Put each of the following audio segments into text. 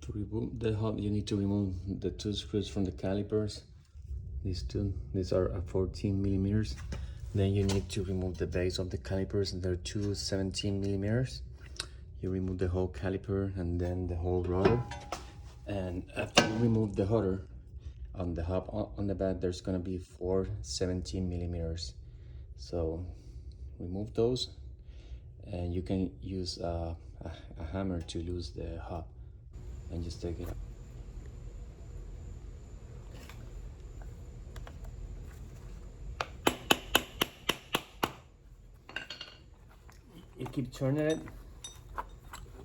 To remove the hub, you need to remove the two screws from the calipers. These are 14 millimeters. Then you need to remove the base of the calipers, and they're two 17 millimeters. You remove the whole caliper and then the whole rotor. And after you remove the rotor, on the hub on the back, there's gonna be four 17 millimeters. So remove those, and you can use a hammer to lose the hub, and just take it out. You keep turning it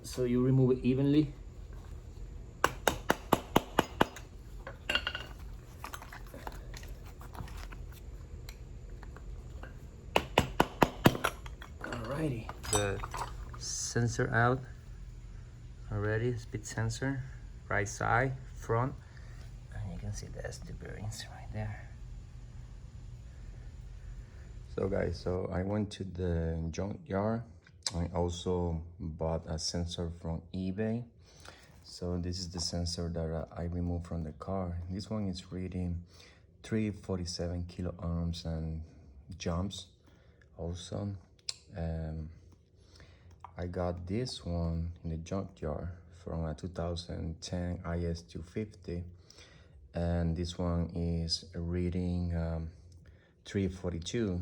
so you remove it evenly. Alrighty, the sensor out already, speed sensor, right side, front, and you can see that's the bearings right there. So guys, so I went to the junkyard. I also bought a sensor from eBay. So this is the sensor that I removed from the car. This one is reading 347 kilo ohms and jumps also. I got this one in the junkyard from a 2010 Is250, and this one is reading 342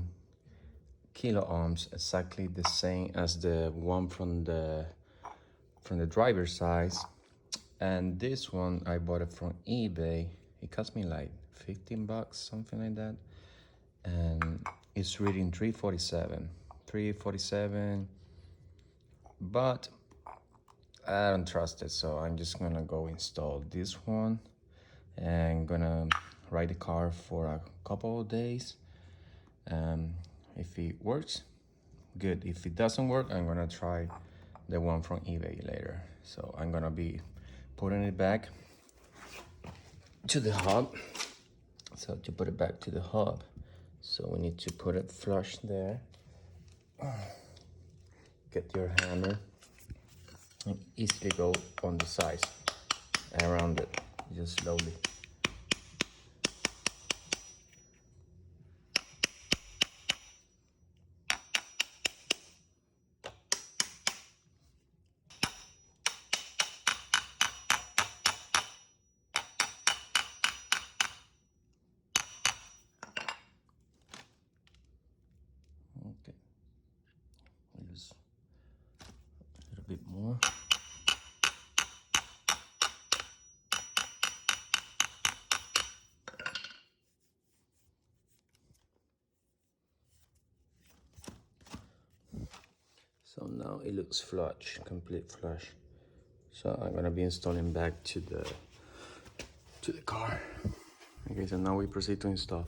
kilo ohms, exactly the same as the one from the driver's side. And this one I bought it from eBay. It cost me like 15 bucks, something like that, and it's reading 347, but I don't trust it, so I'm just gonna go install this one and gonna ride the car for a couple of days. If it works, good. If it doesn't work, I'm gonna try the one from eBay later. So I'm gonna be putting it back to the hub. So to put it back to the hub, so we need to put it flush there. Get your hammer and easily go on the sides and around it, just slowly. Okay, use a little bit more. So now it looks flush, complete flush. So I'm gonna be installing back to the car. Okay, so now we proceed to install.